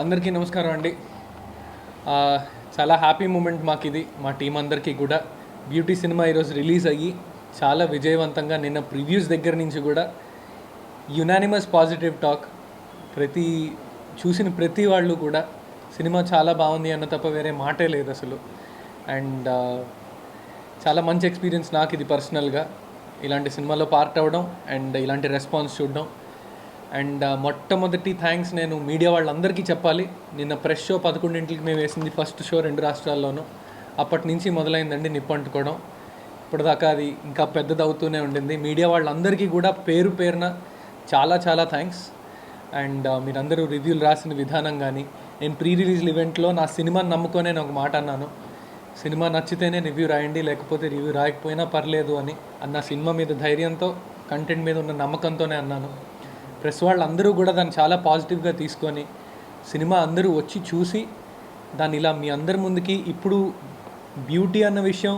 అందరికీ నమస్కారం అండి. చాలా హ్యాపీ మూమెంట్ మాకు ఇది, మా టీం అందరికీ కూడా. బ్యూటీ సినిమా ఈరోజు రిలీజ్ అయ్యి చాలా విజయవంతంగా, నిన్న ప్రివ్యూస్ దగ్గర నుంచి కూడా యునానిమస్ పాజిటివ్ టాక్. చూసిన ప్రతి వాళ్ళు కూడా సినిమా చాలా బాగుంది అన్న తప్ప వేరే మాటే లేదు అసలు. అండ్ చాలా మంచి ఎక్స్పీరియన్స్ నాకు ఇది పర్సనల్గా, ఇలాంటి సినిమాలో పార్ట్ అవ్వడం అండ్ ఇలాంటి రెస్పాన్స్ చూడడం. అండ్ మొట్టమొదటి థ్యాంక్స్ నేను మీడియా వాళ్ళందరికీ చెప్పాలి. నిన్న ప్రెస్ షో 11 మేము వేసింది, ఫస్ట్ షో 2 రాష్ట్రాల్లోనూ. అప్పటి నుంచి మొదలైందండి నిప్పు అంటుకోవడం. ఇప్పటిదాకా అది ఇంకా పెద్దదవుతూనే ఉండింది. మీడియా వాళ్ళందరికీ కూడా పేరు పేరున చాలా చాలా థ్యాంక్స్. అండ్ మీరందరూ రివ్యూలు రాసిన విధానం కానీ, నేను ప్రీ రిలీజ్ ఈవెంట్లో నా సినిమాని నమ్ముకొనే నేను ఒక మాట అన్నాను, సినిమా నచ్చితేనే రివ్యూ రాయండి, లేకపోతే రివ్యూ రాయకపోయినా పర్లేదు అని. అన్న సినిమా మీద ధైర్యంతో, కంటెంట్ మీద ఉన్న నమ్మకంతోనే అన్నాను. ప్రెస్ వాళ్ళందరూ కూడా దాన్ని చాలా పాజిటివ్గా తీసుకొని, సినిమా అందరూ వచ్చి చూసి దాన్ని ఇలా మీ అందరి ముందుకి, ఇప్పుడు బ్యూటీ అన్న విషయం,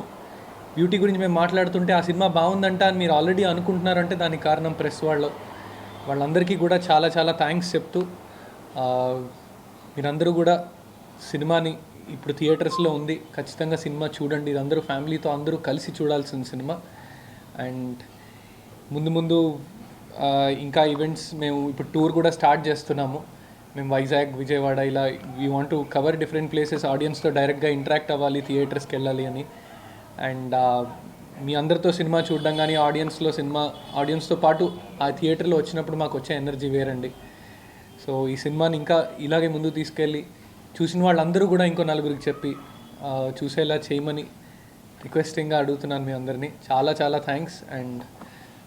బ్యూటీ గురించి మేము మాట్లాడుతుంటే ఆ సినిమా బాగుందంట అని మీరు ఆల్రెడీ అనుకుంటున్నారంటే దానికి కారణం ప్రెస్ వాళ్ళందరికీ కూడా చాలా చాలా థ్యాంక్స్ చెప్తూ, మీరందరూ కూడా సినిమాని ఇప్పుడు థియేటర్స్లో ఉంది, ఖచ్చితంగా సినిమా చూడండి. ఇది అందరూ ఫ్యామిలీతో అందరూ కలిసి చూడాల్సిన సినిమా. అండ్ ముందు ఇంకా ఈవెంట్స్, మేము ఇప్పుడు టూర్ కూడా స్టార్ట్ చేస్తున్నాము. మేము వైజాగ్, విజయవాడ ఇలా we want to cover different places. ఆడియన్స్తో డైరెక్ట్గా ఇంటరాక్ట్ అవ్వాలి, థియేటర్స్కి వెళ్ళాలి అని. అండ్ మీ అందరితో సినిమా చూడడం కానీ, ఆడియన్స్తో పాటు ఆ థియేటర్లో వచ్చినప్పుడు మాకు వచ్చే ఎనర్జీ వేరండి. సో ఈ సినిమాని ఇంకా ఇలాగే ముందుకు తీసుకెళ్ళి, చూసిన వాళ్ళందరూ కూడా ఇంకో నలుగురికి చెప్పి చూసేలా చేయమని రిక్వెస్టింగ్గా అడుగుతున్నాను మీ అందరినీ. చాలా చాలా థ్యాంక్స్ అండ్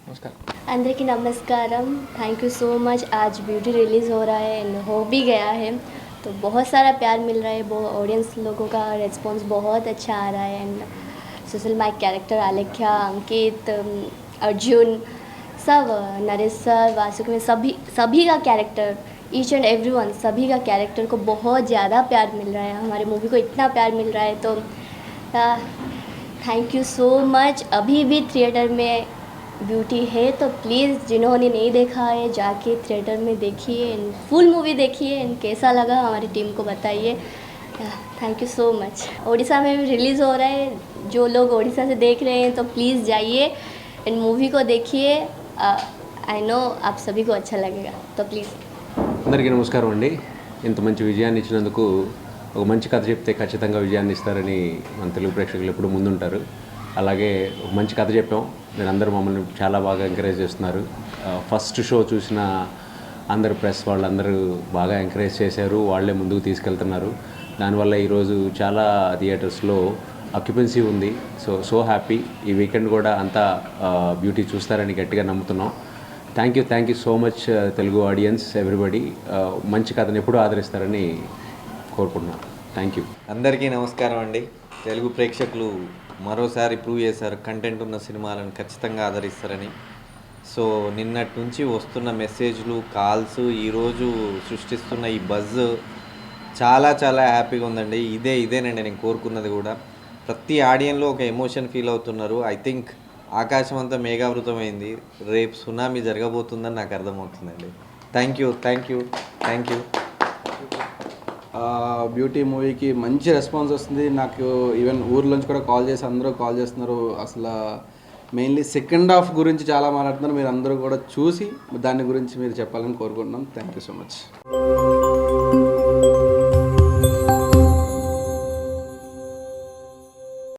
नमस्कार. अंदर की नमस्कारम. Thank you so much. आज ब्यूटी रिलीज़ हो रहा है एंड हो भी गया है, तो बहुत सारा प्यार मिल रहा है. ऑडियंस लोगों का रिस्पॉन्स बहुत अच्छा आ रहा है. एंड सोशल माई कैरेक्टर आलेख्या, अंकित, अर्जुन, सब, नरेश सर, वासुक में सभी का कैरेक्टर, ईच एंड एवरीवन, सभी का कैरेक्टर को बहुत ज़्यादा प्यार मिल रहा है. हमारे मूवी को इतना प्यार मिल रहा है, तो थैंक यू सो मच. अभी भी थिएटर में ब्यूटी है, तो प्लीज़ जिन्होंने नहीं देखा है जाके थिएटर में देखिए एंड फुल मूवी देखिए एंड कैसा लगा हमारी टीम को बताइए. Thank you so much. Odisha में भी रिलीज़ हो रहा है, जो लोग ओडिशा से देख रहे हैं तो प्लीज़ जाइए एंड मूवी को देखिए. आई नो आप सभी को अच्छा लगेगा, तो प्लीज़. అందరికీ నమస్కారం అండి. ఇంత మంచి విజయాన్ని ఇచ్చినందుకు, ఒక మంచి కథ చెప్తే ఖచ్చితంగా విజయాన్ని ఇస్తారని మన తెలుగు ప్రేక్షకులు ఎప్పుడు ముందుంటారు. అలాగే ఒక మంచి కథ చెప్పాం, మీరు అందరూ మమ్మల్ని చాలా బాగా ఎంకరేజ్ చేస్తున్నారు. ఫస్ట్ షో చూసిన అందరు ప్రెస్ వాళ్ళందరూ బాగా ఎంకరేజ్ చేశారు, వాళ్ళే ముందుకు తీసుకెళ్తున్నారు. దానివల్ల ఈరోజు చాలా థియేటర్స్లో ఆక్యుపెన్సీ ఉంది. So happy. ఈ వీకెండ్ కూడా అంతా బ్యూటీ చూస్తారని గట్టిగా నమ్ముతున్నాం. Thank you so much Telugu audience, everybody. మంచి కథను ఎప్పుడూ ఆదరిస్తారని కోరుకుంటున్నాను. Thank you. అందరికీ నమస్కారం అండి. తెలుగు ప్రేక్షకులు మరోసారి ప్రూవ్ చేశారు, కంటెంట్ ఉన్న సినిమాలను ఖచ్చితంగా ఆదరిస్తారని. సో నిన్నటి నుంచి వస్తున్న మెసేజ్లు, కాల్స్, ఈరోజు సృష్టిస్తున్న ఈ బజ్ చాలా చాలా హ్యాపీగా ఉందండి. ఇదేనండి నేను కోరుకున్నది కూడా. ప్రతి ఆడియన్లో ఒక ఎమోషన్ ఫీల్ అవుతున్నారు. ఐ థింక్ ఆకాశం అంతా మేఘావృతమైంది, రేపు సునామీ జరగబోతుందని నాకు అర్థమవుతుందండి. Thank you. బ్యూటీ మూవీకి మంచి రెస్పాన్స్ వస్తుంది. నాకు ఈవెన్ ఊర్లోంచి కూడా కాల్ చేసి అందరూ కాల్ చేస్తున్నారు. అసలు మెయిన్లీ సెకండ్ హాఫ్ గురించి చాలా మాట్లాడుతున్నారు. మీరు అందరూ కూడా చూసి దాని గురించి మీరు చెప్పాలని కోరుకుంటున్నాం. Thank you so much.